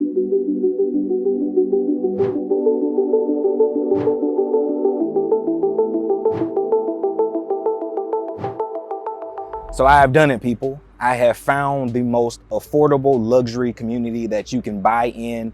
So I have done it, people. I have found the most affordable luxury community that you can buy in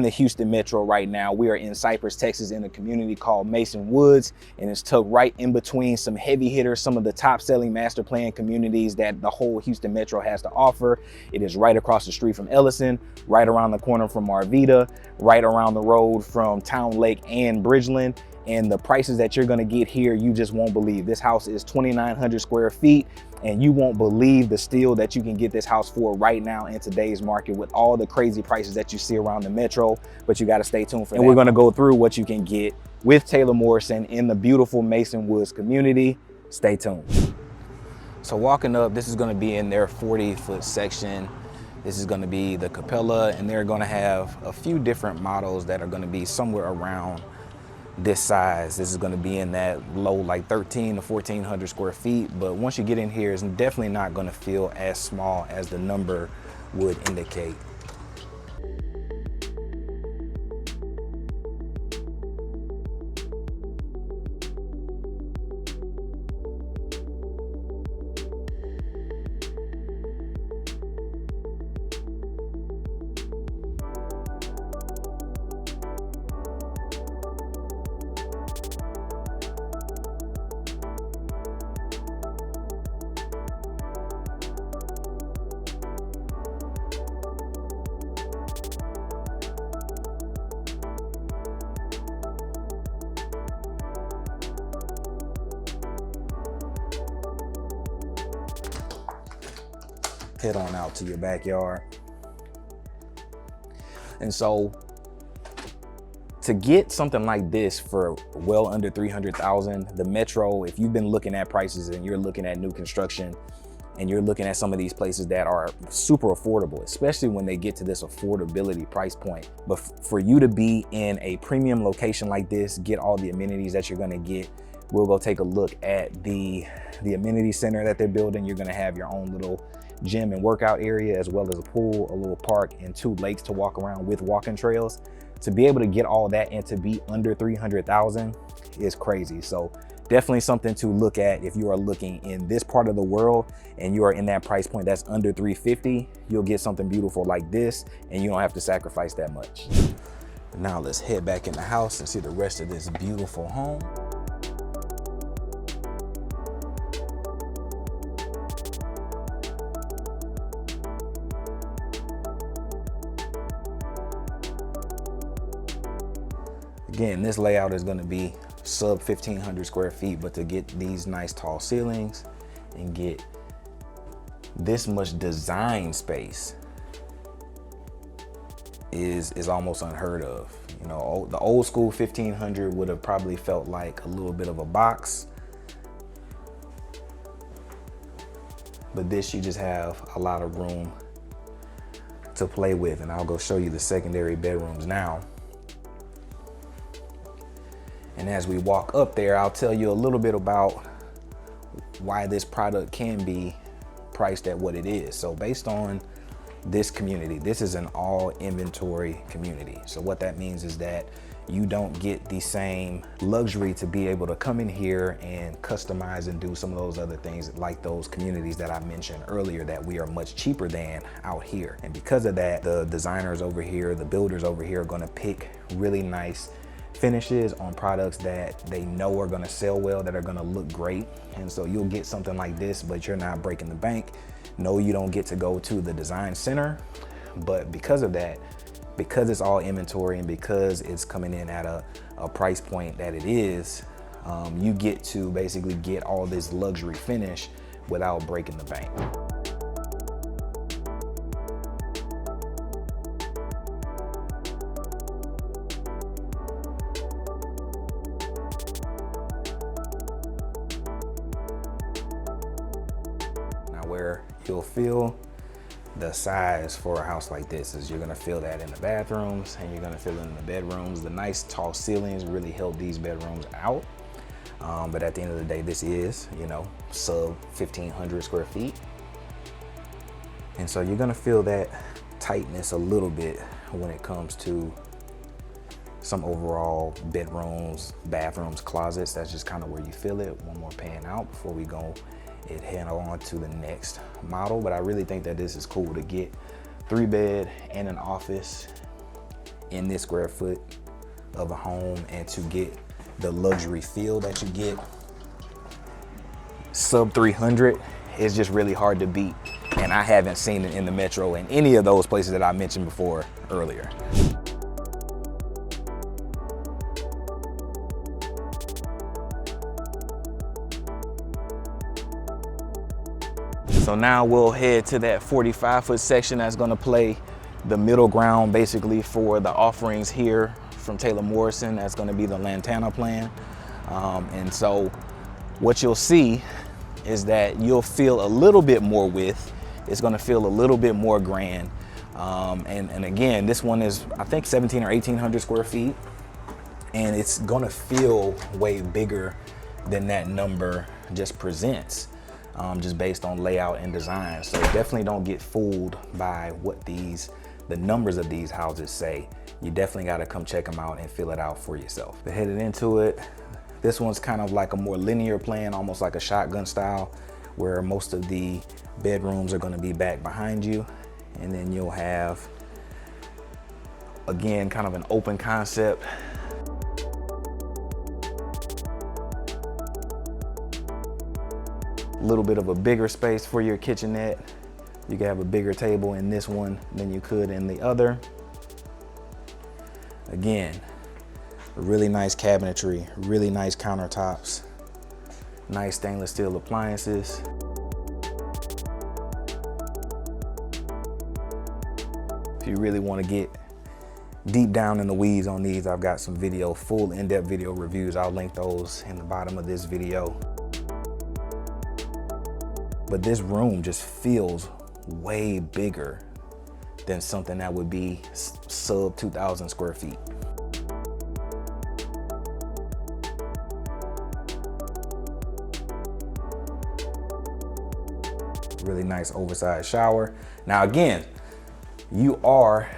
the Houston Metro right now. We are in Cypress, Texas, in a community called Mason Woods, and it's tucked right in between some heavy hitters, some of the top selling master plan communities that the whole Houston Metro has to offer. It is right across the street from Ellison, right around the corner from Marvita, right around the road from Town Lake and Bridgeland. And the prices that you're gonna get here, you just won't believe. This house is 2,900 square feet, and you won't believe the steal that you can get this house for right now in today's market with all the crazy prices that you see around the Metro. But you gotta stay tuned for that. And we're gonna go through what you can get with Taylor Morrison in the beautiful Mason Woods community. Stay tuned. So walking up, this is gonna be in their 40-foot section. This is gonna be the Capella, and they're gonna have a few different models that are gonna be somewhere around this size. This is going to be in that low, like 13 to 1,400 square feet. But once you get in here, it's definitely not going to feel as small as the number would indicate. Head on out to your backyard. And so to get something like this for well under 300,000, the Metro, if you've been looking at prices and you're looking at new construction and you're looking at some of these places that are super affordable, especially when they get to this affordability price point. But for you to be in a premium location like this, get all the amenities that you're gonna get, we'll go take a look at the amenity center that they're building. You're gonna have your own little gym and workout area, as well as a pool, a little park, and 2 lakes to walk around with walking trails. To be able to get all that and to be under 300,000 is crazy. So definitely something to look at if you are looking in this part of the world and you are in that price point that's under 350. You'll get something beautiful like this and you don't have to sacrifice that much. Now let's head back in the house and see the rest of this beautiful home. Again, this layout is going to be sub 1,500 square feet, but to get these nice tall ceilings and get this much design space is almost unheard of. You know, the old school 1,500 would have probably felt like a little bit of a box, but this, you just have a lot of room to play with. And I'll go show you the secondary bedrooms now. And as we walk up there, I'll tell you a little bit about why this product can be priced at what it is. So based on this community, this is an all inventory community. So what that means is that you don't get the same luxury to be able to come in here and customize and do some of those other things like those communities that I mentioned earlier that we are much cheaper than out here. And because of that, the designers over here, the builders over here are gonna pick really nice finishes on products that they know are gonna sell well, that are gonna look great. And so you'll get something like this, but you're not breaking the bank. No, you don't get to go to the design center. But because of that, because it's all inventory and because it's coming in at a price point that it is, you get to basically get all this luxury finish without breaking the bank. Where you'll feel the size for a house like this is you're gonna feel that in the bathrooms and you're gonna feel it in the bedrooms. The nice tall ceilings really help these bedrooms out. But at the end of the day, this is, you know, sub 1,500 square feet. And so you're gonna feel that tightness a little bit when it comes to some overall bedrooms, bathrooms, closets. That's just kind of where you feel it. One more pan out before we go and head on to the next model. But I really think that this is cool to get 3-bed and an office in this square foot of a home, and to get the luxury feel that you get. Sub 300 is just really hard to beat, and I haven't seen it in the Metro in any of those places that I mentioned before earlier. So now we'll head to that 45-foot section that's gonna play the middle ground basically for the offerings here from Taylor Morrison. That's gonna be the Lantana plan. And so what you'll see is that you'll feel a little bit more width. It's gonna feel a little bit more grand. And again, this one is, I think 17 or 1800 square feet. And it's gonna feel way bigger than that number just presents. Just based on layout and design. So definitely don't get fooled by what the numbers of these houses say. You definitely gotta come check them out and feel it out for yourself. But headed into it, this one's kind of like a more linear plan, almost like a shotgun style, where most of the bedrooms are gonna be back behind you. And then you'll have, again, kind of an open concept. A little bit of a bigger space for your kitchenette. You can have a bigger table in this one than you could in the other. Again, really nice cabinetry, really nice countertops, nice stainless steel appliances. If you really want to get deep down in the weeds on these, I've got some full in-depth video reviews. I'll link those in the bottom of this video. But this room just feels way bigger than something that would be sub 2,000 square feet. Really nice oversized shower. Now again, you are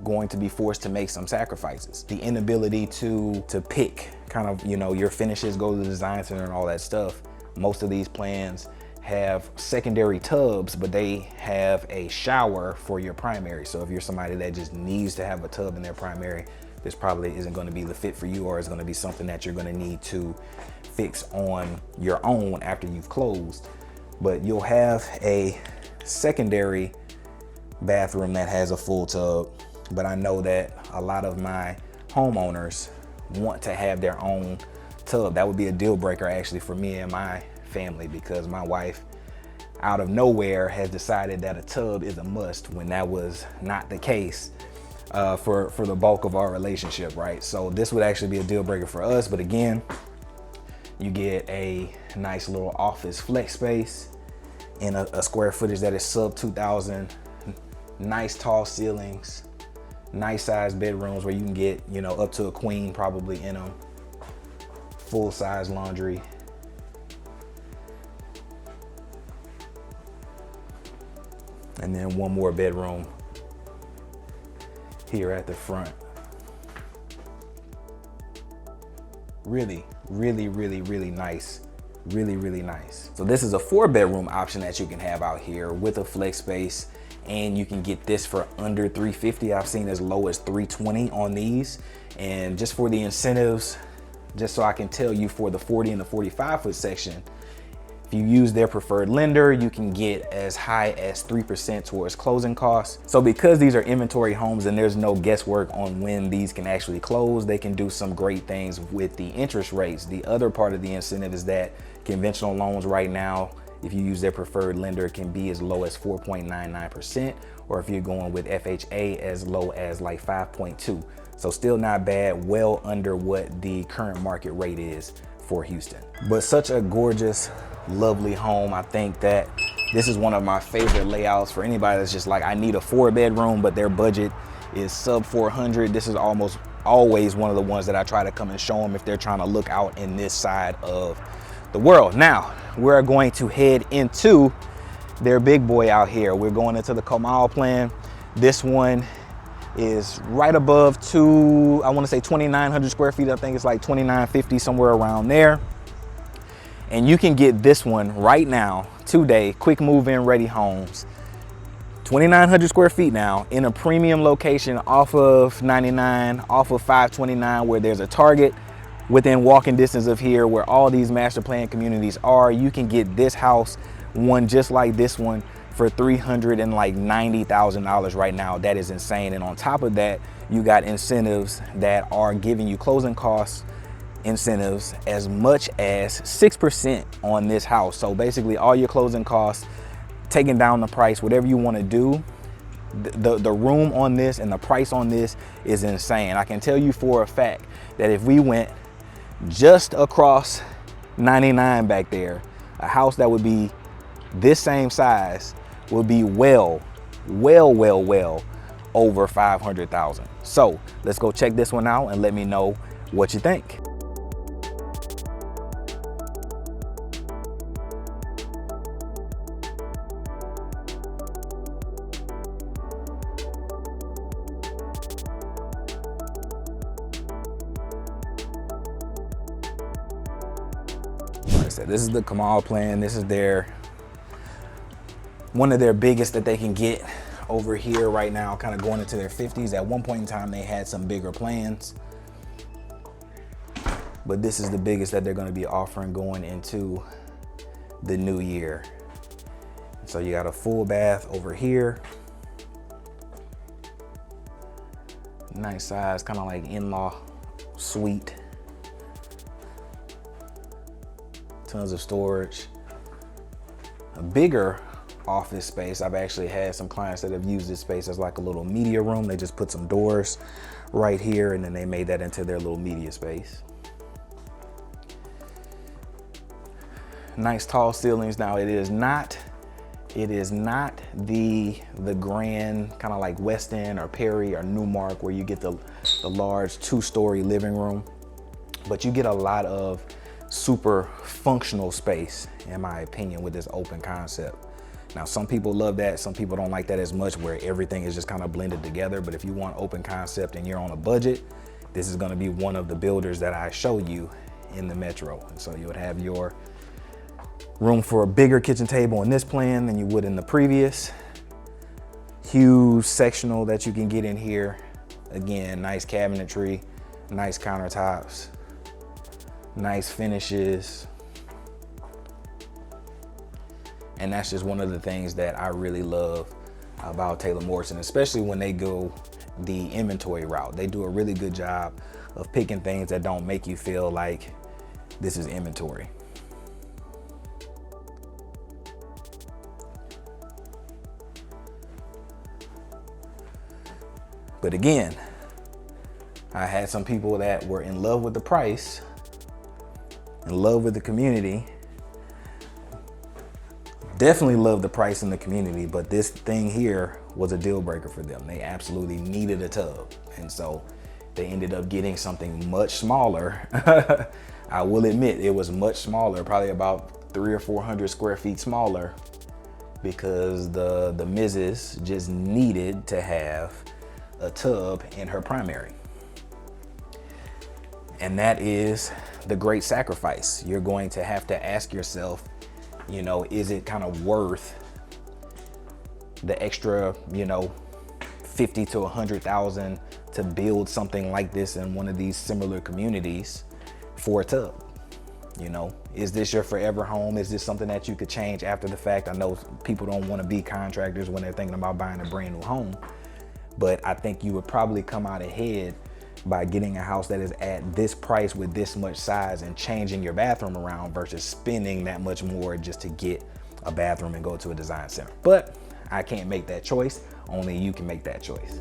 going to be forced to make some sacrifices. The inability to pick kind of, your finishes, go to the design center and all that stuff. Most of these plans have secondary tubs, but they have a shower for your primary. So if you're somebody that just needs to have a tub in their primary, this probably isn't going to be the fit for you, or it's going to be something that you're going to need to fix on your own after you've closed. But you'll have a secondary bathroom that has a full tub. But I know that a lot of my homeowners want to have their own tub. That would be a deal breaker actually for me and my family, because my wife out of nowhere has decided that a tub is a must, when that was not the case for the bulk of our relationship, right? So this would actually be a deal breaker for us. But again, you get a nice little office flex space in a square footage that is sub 2,000, nice tall ceilings, nice sized bedrooms where you can get, up to a queen probably in them, full size laundry. And then one more bedroom here at the front. Really, really, really, really nice. Really, really nice. So this is a 4-bedroom option that you can have out here with a flex space, and you can get this for under $350. I've seen as low as $320 on these. And just for the incentives, just so I can tell you, for the 40 and the 45-foot section, if you use their preferred lender, you can get as high as 3% towards closing costs. So because these are inventory homes and there's no guesswork on when these can actually close, they can do some great things with the interest rates. The other part of the incentive is that conventional loans right now, if you use their preferred lender, can be as low as 4.99%, or if you're going with FHA, as low as like 5.2. So still not bad, well under what the current market rate is for Houston. But such a gorgeous, lovely home. I think that this is one of my favorite layouts for anybody that's just like, I need a 4-bedroom, but their budget is sub 400. This is almost always one of the ones that I try to come and show them if they're trying to look out in this side of the world. Now, we're going to head into their big boy out here. We're going into the Comal plan. This one is right above I want to say 2,900 square feet. I think it's like 2,950, somewhere around there. And you can get this one right now, today, quick move-in ready homes. 2,900 square feet now in a premium location off of 99, off of 529, where there's a Target within walking distance of here, where all these master plan communities are. You can get this house, one just like this one, for $390,000 right now. That is insane. And on top of that, you got incentives that are giving you closing costs incentives as much as 6% on this house. So basically all your closing costs, taking down the price, whatever you want to do, the room on this and the price on this is insane. I can tell you for a fact that if we went just across 99 back there, a house that would be this same size would be well over 500,000. So let's go check this one out and let me know what you think. This is the Kamal plan. This is one of their biggest that they can get over here right now, kind of going into their 50s. At one point in time, they had some bigger plans, but this is the biggest that they're going to be offering going into the new year. So you got a full bath over here. Nice size, kind of like in-law suite. Tons of storage. A bigger office space. I've actually had some clients that have used this space as like a little media room. They just put some doors right here and then they made that into their little media space. Nice tall ceilings. Now it is not the grand kind of like West End or Perry or Newmark where you get the large 2-story living room, but you get a lot of super functional space, in my opinion, with this open concept. Now, some people love that. Some people don't like that as much, where everything is just kind of blended together. But if you want open concept and you're on a budget, this is going to be one of the builders that I show you in the metro. And so you would have your room for a bigger kitchen table in this plan than you would in the previous. Huge sectional that you can get in here. Again, nice cabinetry, nice countertops, nice finishes. And that's just one of the things that I really love about Taylor Morrison, especially when they go the inventory route. They do a really good job of picking things that don't make you feel like this is inventory. But again, I had some people that were in love with the price, in love with the community, definitely love the price in the community, but this thing here was a deal breaker for them. They absolutely needed a tub. And so they ended up getting something much smaller. I will admit it was much smaller, probably about 300 or 400 square feet smaller, because the Mrs. just needed to have a tub in her primary. And that is the great sacrifice. You're going to have to ask yourself, you know, is it kind of worth the extra, you know, 50 to 100,000 to build something like this in one of these similar communities for a tub? You know, is this your forever home? Is this something that you could change after the fact? I know people don't want to be contractors when they're thinking about buying a brand new home, but I think you would probably come out ahead by getting a house that is at this price with this much size and changing your bathroom around versus spending that much more just to get a bathroom and go to a design center. But I can't make that choice. Only you can make that choice.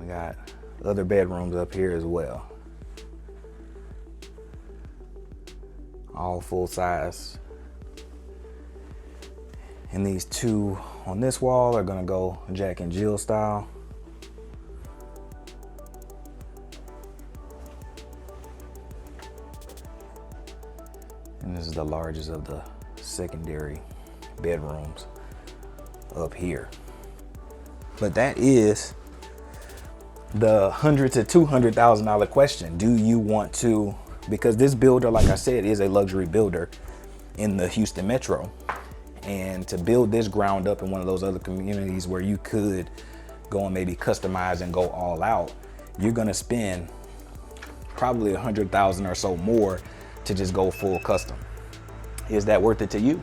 Got other bedrooms up here as well. all full size. And these two on this wall are gonna go Jack and Jill style. And this is the largest of the secondary bedrooms up here. But that is the $100,000 to $200,000 question. Do you want to, because this builder, like I said, is a luxury builder in the Houston metro. And to build this ground up in one of those other communities where you could go and maybe customize and go all out, you're gonna spend probably $100,000 or so more to just go full custom. Is that worth it to you?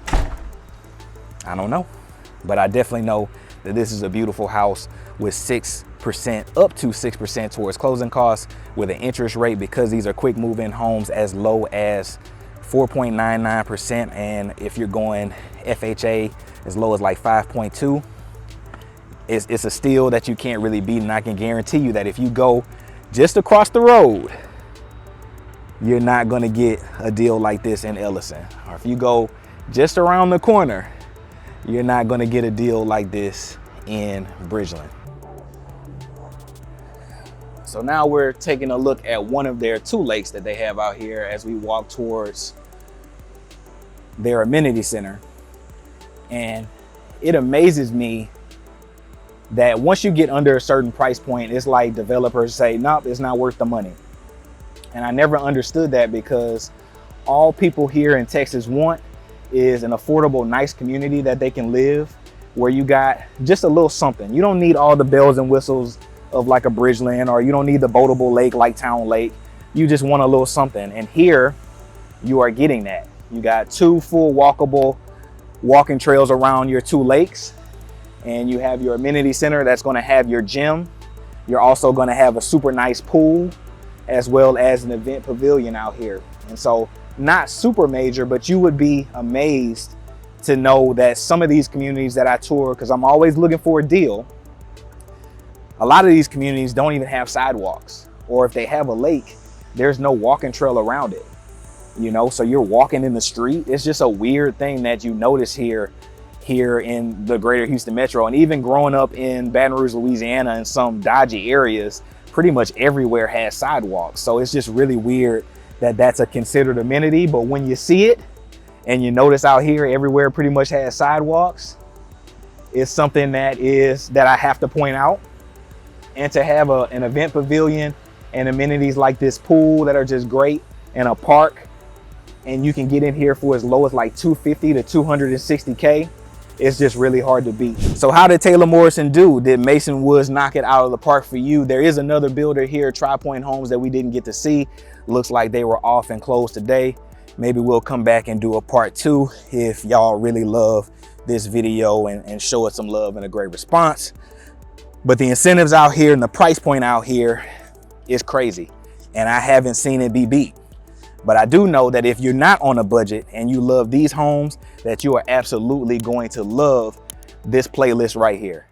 I don't know, but I definitely know that this is a beautiful house with 6%, up to 6% towards closing costs, with an interest rate, because these are quick move-in homes, as low as 4.99%. And if you're going FHA, as low as like 5.2. It's a steal that you can't really beat. And I can guarantee you that if you go just across the road, you're not gonna get a deal like this in Ellison. Or if you go just around the corner, you're not gonna get a deal like this in Bridgeland. So now we're taking a look at one of their two lakes that they have out here as we walk towards their amenity center. And it amazes me that once you get under a certain price point, it's like developers say, nope, it's not worth the money. And I never understood that, because all people here in Texas want is an affordable, nice community that they can live, where you got just a little something. You don't need all the bells and whistles of like a Bridgeland, or you don't need the boatable lake like Town Lake. You just want a little something. And here you are getting that. You got two full walkable walking trails around your two lakes, and you have your amenity center that's going to have your gym. You're also going to have a super nice pool, as well as an event pavilion out here. And so not super major, but you would be amazed to know that some of these communities that I tour, because I'm always looking for a deal, a lot of these communities don't even have sidewalks, or if they have a lake, there's no walking trail around it. You know, so you're walking in the street. It's just a weird thing that you notice here in the greater Houston metro. And even growing up in Baton Rouge, Louisiana, in some dodgy areas, pretty much everywhere has sidewalks. So it's just really weird that that's a considered amenity. But when you see it and you notice out here everywhere pretty much has sidewalks, it's something that I have to point out. And to have an event pavilion and amenities like this pool that are just great, and a park, and you can get in here for as low as like $250 to $260K, it's just really hard to beat. So how did Taylor Morrison do? Did Mason Woods knock it out of the park for you? There is another builder here, Tri Point Homes, that we didn't get to see. Looks like they were off and closed today. Maybe we'll come back and do a part 2 if y'all really love this video and show us some love and a great response. But the incentives out here and the price point out here is crazy, and I haven't seen it be beat. But I do know that if you're not on a budget and you love these homes, that you are absolutely going to love this playlist right here.